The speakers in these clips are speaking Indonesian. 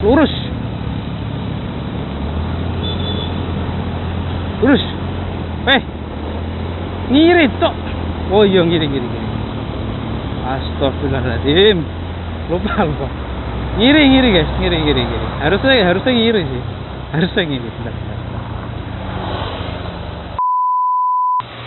lurus. Lurus. Ngiri tok. Oh iya ngiri. Astagfirullahaladzim. Lupa. Ngiri guys, ngiri. Harusnya ngiri sih. Harusnya ngiri. Bentar.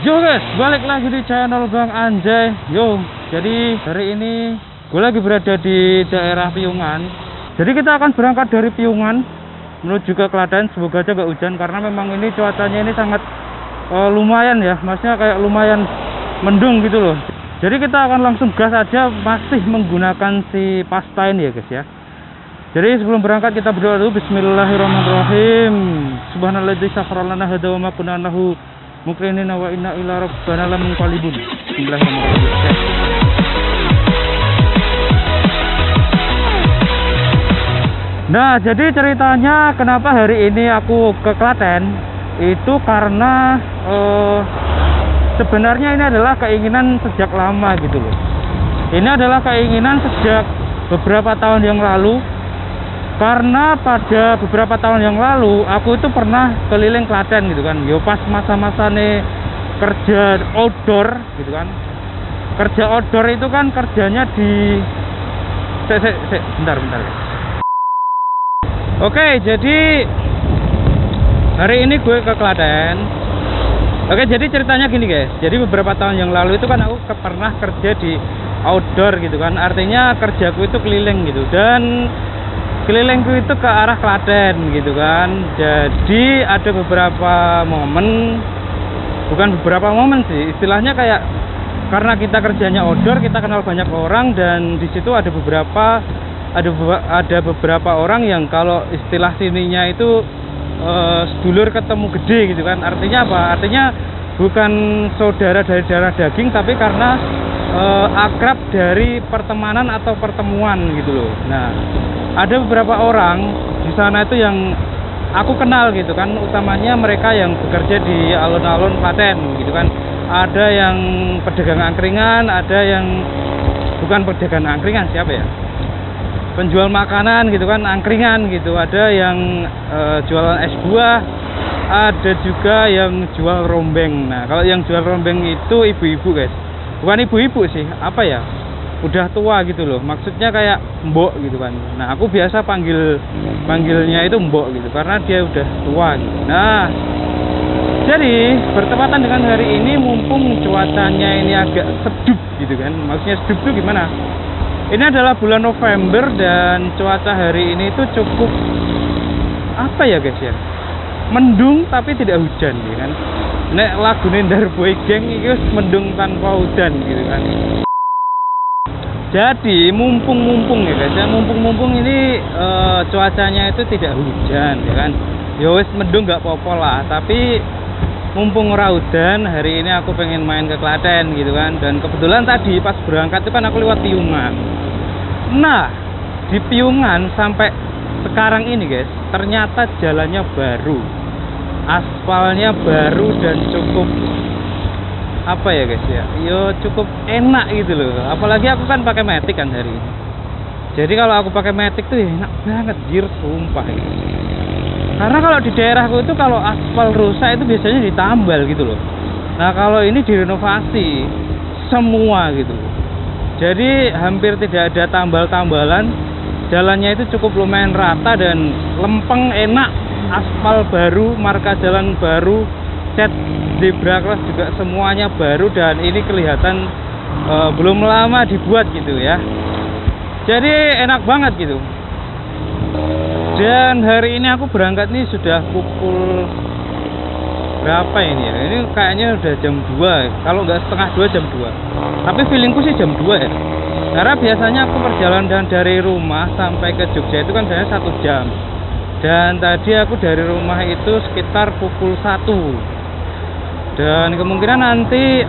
Yo guys, balik lagi di channel Bang Anjay. Yo, jadi hari ini gue lagi berada di daerah Piungan. Jadi kita akan berangkat dari Piungan menuju ke Klaten. Semoga aja gak hujan karena memang ini cuacanya ini sangat lumayan ya, maksudnya kayak lumayan mendung gitu loh. Jadi kita akan langsung gas aja, masih menggunakan si Pastain ya guys ya. Jadi sebelum berangkat kita berdoa dulu. Bismillahirrahmanirrahim. Subhanalladzi sakhkhara lana hadza wa ma kunna lahu muqrinin wa inna ila rabbina lamunqalibun. Bismillahirrahmanirrahim. Nah, jadi ceritanya kenapa hari ini aku ke Klaten itu karena sebenarnya ini adalah keinginan sejak lama gitu loh. Ini adalah keinginan sejak beberapa tahun yang lalu. Karena pada beberapa tahun yang lalu aku itu pernah keliling Klaten gitu kan. Yo pas masa-masa nih kerja outdoor gitu kan. Kerja outdoor itu kan kerjanya di bentar. Oke, jadi hari ini gue ke Klaten. Oke, jadi ceritanya gini guys. Jadi beberapa tahun yang lalu itu kan aku pernah kerja di outdoor gitu kan. Artinya kerjaku itu keliling gitu. Dan kelilingku itu ke arah Klaten gitu kan. Jadi ada beberapa momen, bukan beberapa momen sih, istilahnya kayak karena kita kerjanya outdoor, kita kenal banyak orang. Dan di situ ada beberapa orang yang kalau istilah sininya itu sedulur ketemu gede gitu kan. Artinya apa? Artinya bukan saudara dari darah daging, tapi karena akrab dari pertemanan atau pertemuan gitu loh. Nah, ada beberapa orang di sana itu yang aku kenal gitu kan, utamanya mereka yang bekerja di alun-alun Klaten gitu kan. Ada yang pedagang angkringan, ada yang bukan pedagang angkringan, siapa ya? Penjual makanan gitu kan, angkringan gitu. Ada yang jualan es buah, ada juga yang jual rombeng. Nah, kalau yang jual rombeng itu ibu-ibu guys. Bukan ibu-ibu sih, apa ya? Udah tua gitu loh. Maksudnya kayak mbok gitu kan. Nah, aku biasa panggilnya itu mbok gitu karena dia udah tua gitu. Nah, jadi bertepatan dengan hari ini, mumpung cuacanya ini agak sedup gitu kan. Maksudnya sedup tuh gimana? Ini adalah bulan November dan cuaca hari ini itu cukup apa ya guys ya, mendung tapi tidak hujan gitu kan. Nek lagu Nendar Boy Gang itu mendung tanpa hujan gitu kan. Jadi mumpung ya guys ya, mumpung ini cuacanya itu tidak hujan ya kan. Ya wis mendung nggak apa-apa lah, tapi mumpung ora hujan, hari ini aku pengen main ke Klaten gitu kan. Dan kebetulan tadi pas berangkat itu kan aku lewat Piungan. Nah, di Piungan sampai sekarang ini guys, ternyata jalannya baru, aspalnya baru dan cukup apa ya guys ya, yo cukup enak gitu loh. Apalagi aku kan pakai Matic kan hari ini. Jadi kalau aku pakai Matic tuh enak banget, gear sumpah gitu. Karena kalau di daerahku itu kalau aspal rusak itu biasanya ditambal gitu loh. Nah, kalau ini direnovasi semua gitu. Jadi hampir tidak ada tambal-tambalan. Jalannya itu cukup lumayan rata dan lempeng, enak. Aspal baru, marka jalan baru, cat zebra cross juga semuanya baru. Dan ini kelihatan belum lama dibuat gitu ya. Jadi enak banget gitu. Dan hari ini aku berangkat nih sudah pukul berapa ini ya? Ini kayaknya udah jam 2. Kalau nggak setengah 2, jam 2. Tapi feelingku sih jam 2 ya. Karena biasanya aku perjalanan dari rumah sampai ke Jogja itu kan biasanya 1 jam. Dan tadi aku dari rumah itu sekitar pukul 1. Dan kemungkinan nanti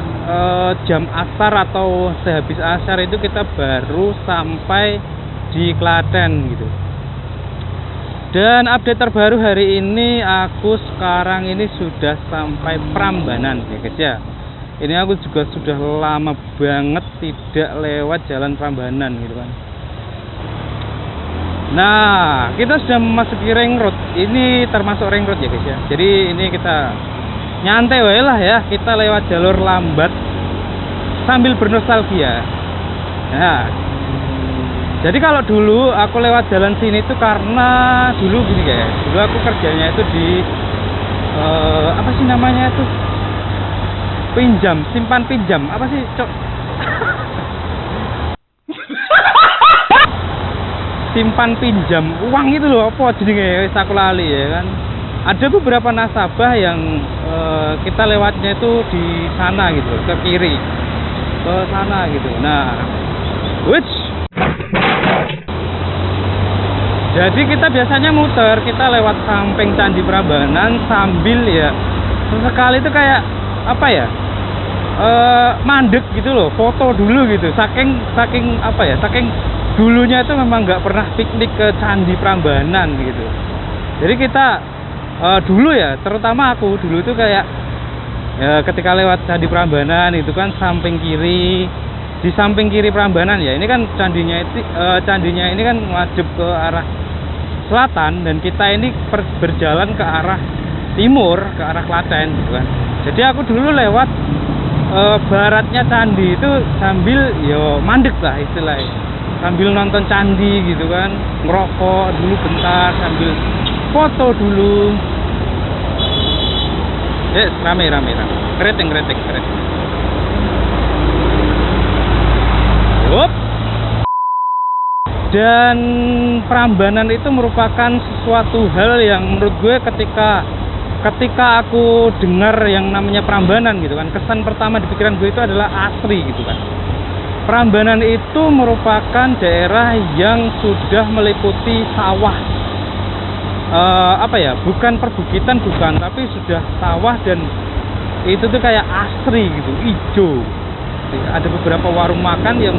jam asar atau sehabis asar itu kita baru sampai di Klaten gitu. Dan update terbaru hari ini, aku sekarang ini sudah sampai Prambanan ya guys ya. Ini aku juga sudah lama banget tidak lewat jalan Prambanan gitu kan. Nah, kita sudah memasuki ring road. Ini termasuk ring road ya guys ya. Jadi ini kita nyantai wae lah ya. Kita lewat jalur lambat sambil bernostalgia. Nah, jadi kalau dulu aku lewat jalan sini itu karena dulu gini guys. Dulu aku kerjanya itu di apa sih namanya itu? Pinjam, simpan pinjam. Apa sih, Cok? Simpan pinjam uang itu loh, apa jenenge wis aku lali ya kan. Ada beberapa nasabah yang kita lewatnya itu di sana gitu, ke kiri, ke sana gitu. Nah, which jadi kita biasanya muter, kita lewat samping Candi Prambanan sambil ya sesekali itu kayak apa ya, mandek gitu loh, foto dulu gitu. Saking apa ya, saking dulunya itu memang nggak pernah piknik ke Candi Prambanan gitu. Jadi kita dulu ya, terutama aku dulu itu kayak ya, ketika lewat Candi Prambanan itu kan samping kiri, di samping kiri Prambanan ya, ini kan candinya itu candinya ini kan ngadep ke arah selatan dan kita ini berjalan ke arah timur, ke arah Klaten gitu kan. Jadi aku dulu lewat baratnya candi itu sambil yo mandek lah istilahnya, sambil nonton candi gitu kan, ngerokok dulu bentar sambil foto dulu. Rame kreteng. Yup. Dan Prambanan itu merupakan sesuatu hal yang menurut gue ketika aku dengar yang namanya Prambanan gitu kan, kesan pertama di pikiran gue itu adalah asri gitu kan. Prambanan itu merupakan daerah yang sudah meliputi sawah, apa ya, bukan perbukitan bukan, tapi sudah sawah dan itu tuh kayak asri gitu, hijau. Ada beberapa warung makan yang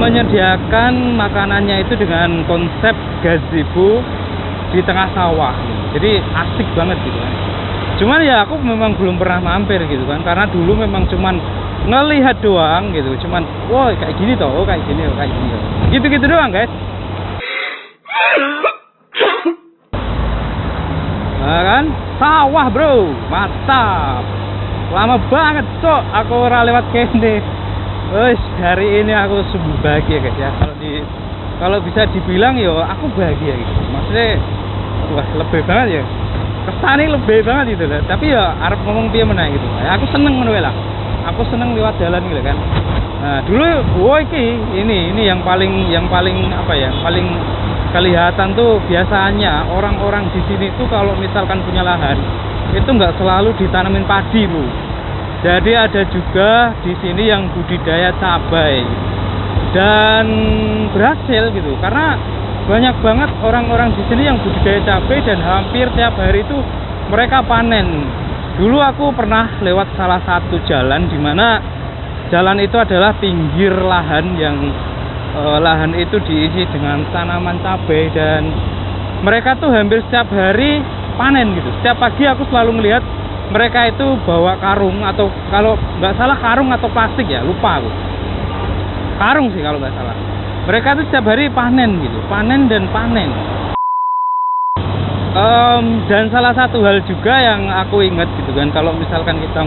menyediakan makanannya itu dengan konsep gazebo di tengah sawah. Jadi asik banget gitu kan. Cuman ya aku memang belum pernah mampir gitu kan, karena dulu memang cuman ngelihat doang gitu, cuman wah kayak gini toh, kayak gini gitu doang guys. Nah kan, sawah bro, mantap. Lama banget cok aku ora lewat kene. Wes hari ini aku sungguh bahagia guys ya. Kalau bisa dibilang yo aku bahagia gitu. Maksudnya wah lebih banget ya. Kesane lebih banget gitu lah. Tapi ya arep ngomong piye meneh gitu. Ya, aku seneng meneh lah. Aku seneng lewat jalan gitu kan. Nah, dulu ini yang paling apa ya? Paling kelihatan tuh biasanya orang-orang di sini tuh kalau misalkan punya lahan itu nggak selalu ditanamin padi bu. Jadi ada juga di sini yang budidaya cabai dan berhasil gitu, karena banyak banget orang-orang di sini yang budidaya cabai dan hampir tiap hari itu mereka panen. Dulu aku pernah lewat salah satu jalan di mana jalan itu adalah pinggir lahan yang lahan itu diisi dengan tanaman cabai dan mereka tuh hampir setiap hari panen gitu. Setiap pagi aku selalu melihat mereka itu bawa karung, atau kalau nggak salah karung atau plastik ya, lupa aku. Karung sih kalau nggak salah. Mereka tuh setiap hari panen gitu, panen. Dan salah satu hal juga yang aku ingat gitu kan, kalau misalkan kita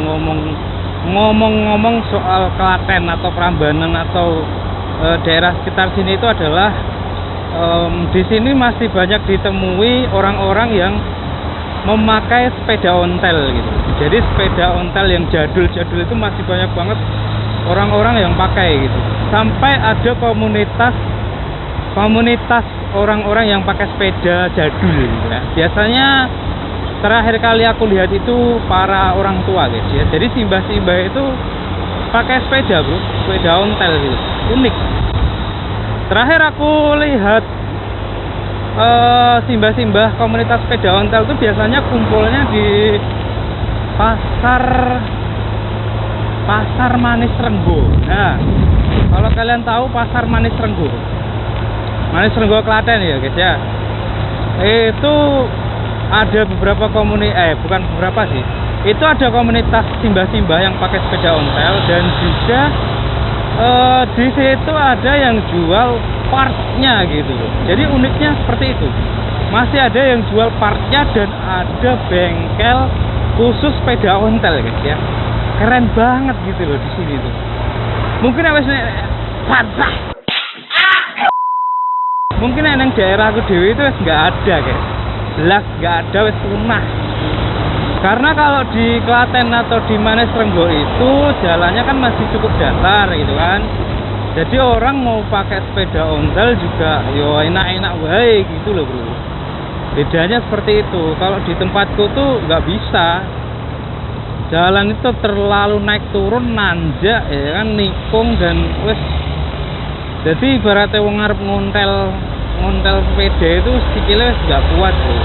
ngomong soal Klaten atau Prambanan atau daerah sekitar sini itu adalah di sini masih banyak ditemui orang-orang yang memakai sepeda ontel gitu. Jadi sepeda ontel yang jadul itu masih banyak banget orang-orang yang pakai gitu. Sampai ada komunitas orang-orang yang pakai sepeda jadul gitu ya. Biasanya terakhir kali aku lihat itu para orang tua guys ya. Jadi simbah-simbah itu pakai sepeda bro, sepeda ontel gitu. Unik. Terakhir aku lihat simbah-simbah komunitas sepeda ontel itu biasanya kumpulnya di pasar Manis Renggo. Nah, kalau kalian tahu pasar Manis Renggo Klaten ya guys ya, itu ada beberapa bukan beberapa sih, itu ada komunitas simbah-simbah yang pakai sepeda ontel dan juga di situ ada yang jual partnya gitu loh. Jadi uniknya seperti itu. Masih ada yang jual partnya dan ada bengkel khusus sepeda ontel guys ya. Keren banget gitu loh di sini tuh. Mungkin mungkin yang daerah aku dewi itu nggak ada guys. Jelas nggak ada, wes punah. Karena kalau di Klaten atau di Manes Renggo itu jalannya kan masih cukup datar gitu kan. Jadi orang mau pakai sepeda ontel juga yo enak-enak wae gitu loh bro. Bedanya seperti itu. Kalau di tempatku tuh nggak bisa. Jalan itu terlalu naik turun, nanjak ya kan, nikung dan wes. Jadi ibaratnya wong arep ngontel sepeda itu sikile wis nggak kuat bro.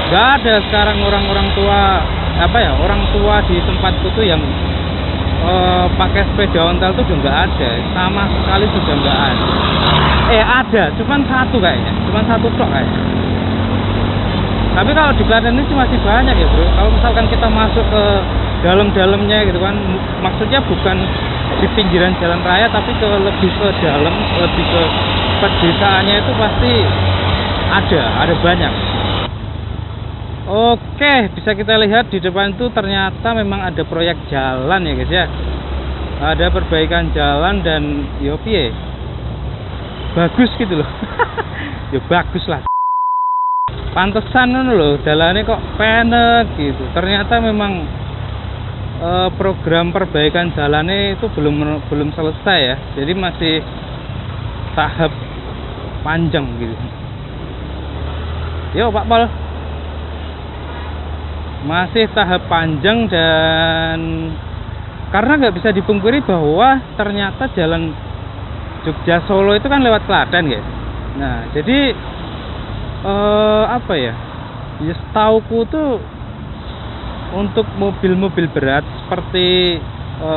Nggak ada sekarang orang orang tua di tempatku tuh yang pakai sepeda ontel tuh udah nggak ada, sama sekali sudah nggak ada. Ada, cuman satu tok kayaknya. Tapi kalau di Klaten ini masih banyak ya bro. Kalau misalkan kita masuk ke dalam-dalamnya gitu kan, maksudnya bukan di pinggiran jalan raya tapi lebih ke dalam, lebih ke pedesaannya itu pasti ada banyak. Oke, bisa kita lihat di depan itu ternyata memang ada proyek jalan ya guys ya. Ada perbaikan jalan dan piye, bagus gitu loh. Ya bagus lah. Pantesan loh, jalannya kok pendek gitu. Ternyata memang program perbaikan jalannya itu belum selesai ya. Jadi masih tahap panjang gitu. Yo Pak Pol. Masih tahap panjang dan karena nggak bisa dipungkiri bahwa ternyata jalan Jogja Solo itu kan lewat Klaten guys. Nah jadi ya setauku tuh untuk mobil-mobil berat seperti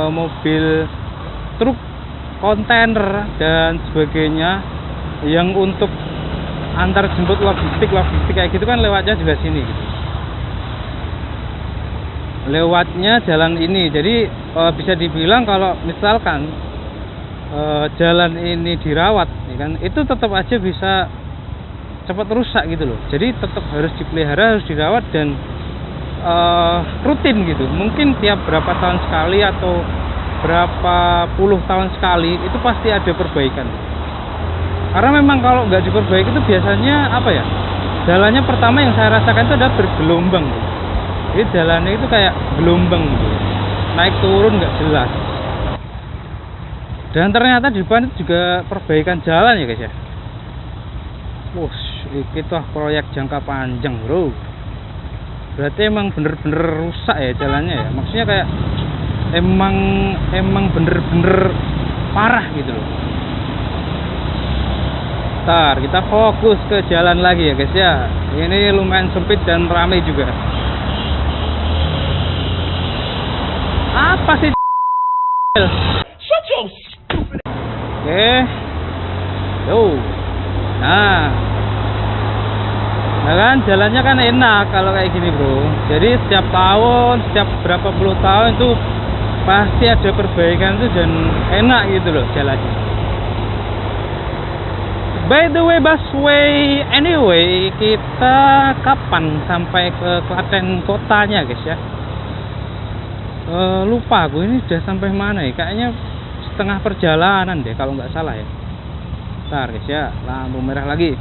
mobil truk, kontainer dan sebagainya yang untuk antar jemput logistik kayak gitu kan lewatnya juga sini gitu. Lewatnya jalan ini. Jadi bisa dibilang kalau misalkan jalan ini dirawat ya kan, itu tetap aja bisa cepat rusak gitu loh. Jadi tetap harus dipelihara, harus dirawat dan rutin gitu. Mungkin tiap berapa tahun sekali atau berapa puluh tahun sekali itu pasti ada perbaikan. Karena memang kalau nggak diperbaiki itu biasanya jalannya pertama yang saya rasakan itu adalah bergelombang gitu. Jadi jalannya itu kayak gelombang gitu, naik turun nggak jelas. Dan ternyata di depan itu juga perbaikan jalan ya guys ya. Itu proyek jangka panjang bro. Berarti emang bener-bener rusak ya jalannya ya. Maksudnya kayak emang bener-bener parah gitu loh. Ntar kita fokus ke jalan lagi ya guys ya. Ini lumayan sempit dan ramai juga. Apa sih? Shut your stupid. Oke. Tuh. Nah kan jalannya kan enak kalau kayak gini bro. Jadi setiap tahun, setiap berapa puluh tahun itu pasti ada perbaikan itu dan enak gitu loh jalannya. By the way busway, anyway kita kapan sampai ke Klaten kotanya guys ya? Lupa aku ini udah sampai mana ya? Kayaknya setengah perjalanan deh kalau nggak salah ya. Bentar guys ya, lampu merah lagi.